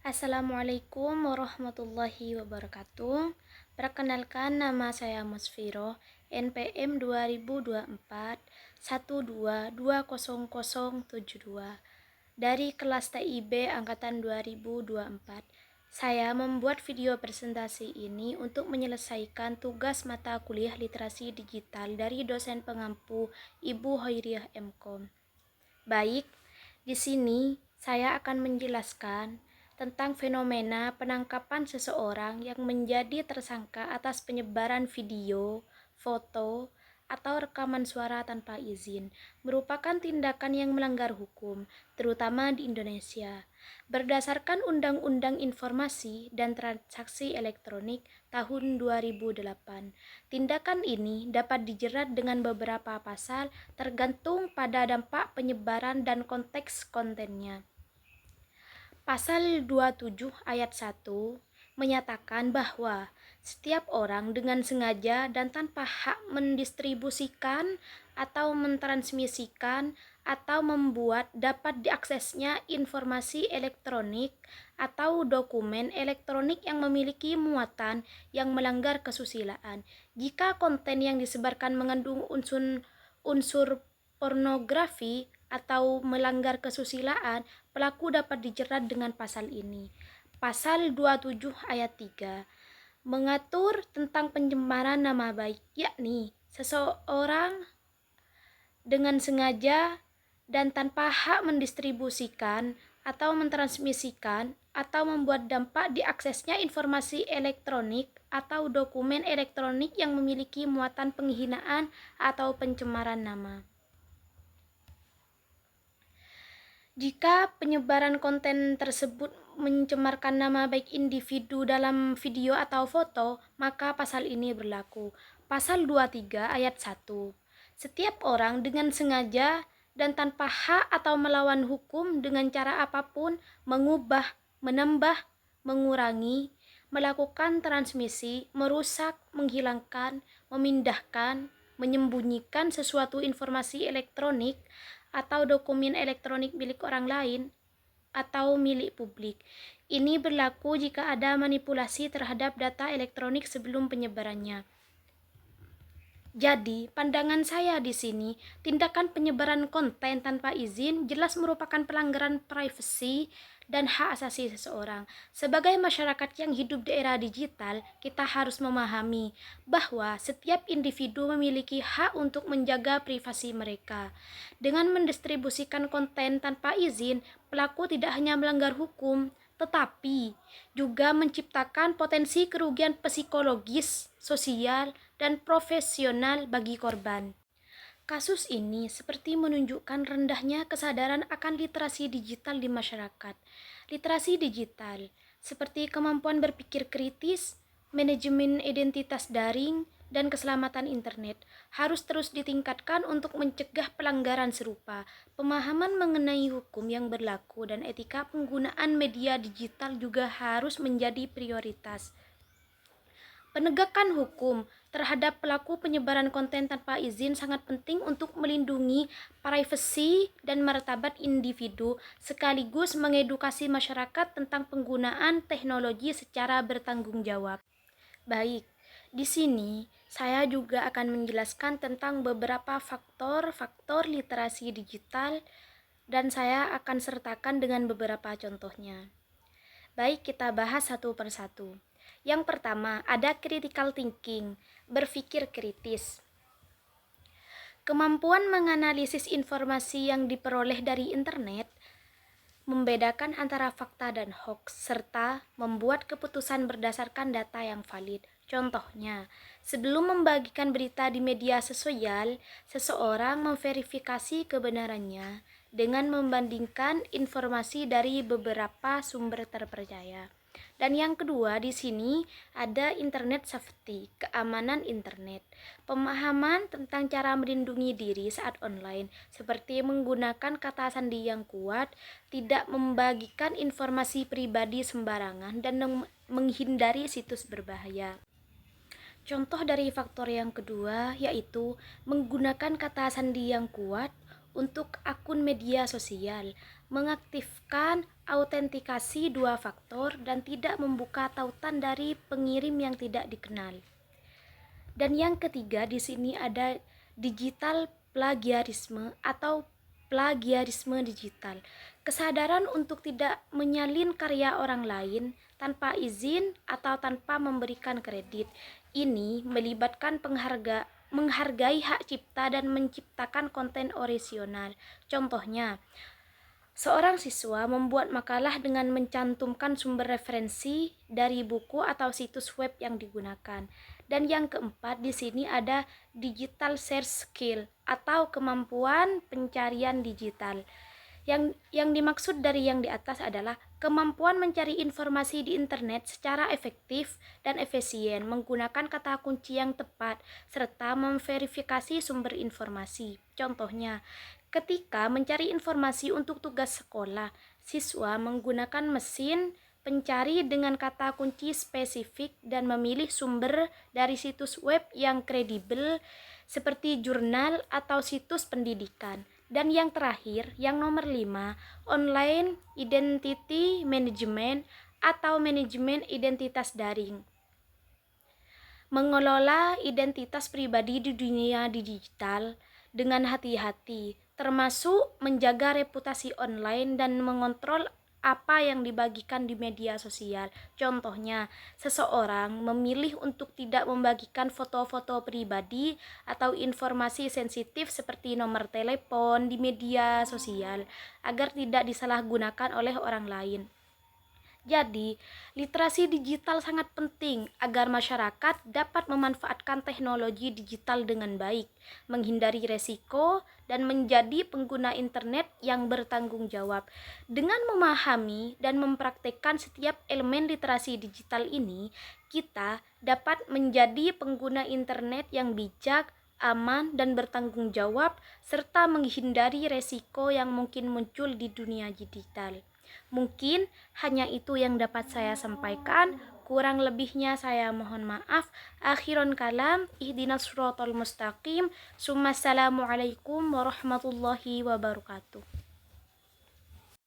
Assalamualaikum warahmatullahi wabarakatuh. Perkenalkan, nama saya Musfiro, NPM 2024 1220072 dari kelas TIB angkatan 2024. Saya membuat video presentasi ini untuk menyelesaikan tugas mata kuliah literasi digital dari dosen pengampu Ibu Hoiriah Mkom. Baik, di sini saya akan menjelaskan tentang fenomena penangkapan seseorang yang menjadi tersangka atas penyebaran video, foto, atau rekaman suara tanpa izin, merupakan tindakan yang melanggar hukum, terutama di Indonesia. Berdasarkan Undang-Undang Informasi dan Transaksi Elektronik tahun 2008, tindakan ini dapat dijerat dengan beberapa pasal tergantung pada dampak penyebaran dan konteks kontennya. Pasal 27 ayat 1 menyatakan bahwa setiap orang dengan sengaja dan tanpa hak mendistribusikan atau mentransmisikan atau membuat dapat diaksesnya informasi elektronik atau dokumen elektronik yang memiliki muatan yang melanggar kesusilaan. Jika konten yang disebarkan mengandung unsur pornografi atau melanggar kesusilaan, pelaku dapat dijerat dengan pasal ini. Pasal 27 ayat 3 mengatur tentang pencemaran nama baik, yakni seseorang dengan sengaja dan tanpa hak mendistribusikan atau mentransmisikan atau membuat dampak diaksesnya informasi elektronik atau dokumen elektronik yang memiliki muatan penghinaan atau pencemaran nama. Jika penyebaran konten tersebut mencemarkan nama baik individu dalam video atau foto, maka pasal ini berlaku. Pasal 23 ayat 1. Setiap orang dengan sengaja dan tanpa hak atau melawan hukum dengan cara apapun mengubah, menambah, mengurangi, melakukan transmisi, merusak, menghilangkan, memindahkan, menyembunyikan sesuatu informasi elektronik atau dokumen elektronik milik orang lain atau milik publik. Ini berlaku jika ada manipulasi terhadap data elektronik sebelum penyebarannya. Jadi, pandangan saya di sini, tindakan penyebaran konten tanpa izin jelas merupakan pelanggaran privasi dan hak asasi seseorang. Sebagai masyarakat yang hidup di era digital, kita harus memahami bahwa setiap individu memiliki hak untuk menjaga privasi mereka. Dengan mendistribusikan konten tanpa izin, pelaku tidak hanya melanggar hukum, tetapi juga menciptakan potensi kerugian psikologis, sosial, dan profesional bagi korban. Kasus ini seperti menunjukkan rendahnya kesadaran akan literasi digital di masyarakat. Literasi digital seperti kemampuan berpikir kritis, manajemen identitas daring, dan keselamatan internet harus terus ditingkatkan untuk mencegah pelanggaran serupa. Pemahaman mengenai hukum yang berlaku dan etika penggunaan media digital juga harus menjadi prioritas. Penegakan hukum terhadap pelaku penyebaran konten tanpa izin sangat penting untuk melindungi privasi dan martabat individu, sekaligus mengedukasi masyarakat tentang penggunaan teknologi secara bertanggung jawab. Baik, di sini saya juga akan menjelaskan tentang beberapa faktor-faktor literasi digital dan saya akan sertakan dengan beberapa contohnya. Baik, kita bahas satu persatu. Yang pertama, ada critical thinking, berpikir kritis. Kemampuan menganalisis informasi yang diperoleh dari internet, membedakan antara fakta dan hoax, serta membuat keputusan berdasarkan data yang valid. Contohnya, sebelum membagikan berita di media sosial, seseorang memverifikasi kebenarannya dengan membandingkan informasi dari beberapa sumber terpercaya. Dan yang kedua di sini ada internet safety, keamanan internet. Pemahaman tentang cara melindungi diri saat online, seperti menggunakan kata sandi yang kuat, tidak membagikan informasi pribadi sembarangan, dan menghindari situs berbahaya. Contoh dari faktor yang kedua yaitu menggunakan kata sandi yang kuat untuk akun media sosial mengaktifkan autentikasi dua faktor, dan tidak membuka tautan dari pengirim yang tidak dikenal. Dan yang ketiga di sini ada digital plagiarisme atau plagiarisme digital. Kesadaran untuk tidak menyalin karya orang lain tanpa izin atau tanpa memberikan kredit. Ini melibatkan menghargai hak cipta dan menciptakan konten orisinal. Contohnya, seorang siswa membuat makalah dengan mencantumkan sumber referensi dari buku atau situs web yang digunakan. Dan yang keempat di sini ada digital search skill atau kemampuan pencarian digital. Yang dimaksud dari yang di atas adalah kemampuan mencari informasi di internet secara efektif dan efisien menggunakan kata kunci yang tepat serta memverifikasi sumber informasi. Contohnya, ketika mencari informasi untuk tugas sekolah, siswa menggunakan mesin pencari dengan kata kunci spesifik dan memilih sumber dari situs web yang kredibel seperti jurnal atau situs pendidikan. Dan yang terakhir, yang nomor 5, online identity management atau manajemen identitas daring. Mengelola identitas pribadi di dunia digital dengan hati-hati, termasuk menjaga reputasi online dan mengontrol apa yang dibagikan di media sosial. Contohnya, seseorang memilih untuk tidak membagikan foto-foto pribadi atau informasi sensitif seperti nomor telepon di media sosial agar tidak disalahgunakan oleh orang lain. Jadi, literasi digital sangat penting agar masyarakat dapat memanfaatkan teknologi digital dengan baik, menghindari resiko, dan menjadi pengguna internet yang bertanggung jawab. Dengan memahami dan mempraktekkan setiap elemen literasi digital ini, kita dapat menjadi pengguna internet yang bijak, aman, dan bertanggung jawab, serta menghindari resiko yang mungkin muncul di dunia digital. Mungkin hanya itu yang dapat saya sampaikan. Kurang lebihnya saya mohon maaf. Akhiron kalam, ihdinas siratal mustaqim. Assalamualaikum warahmatullahi wabarakatuh.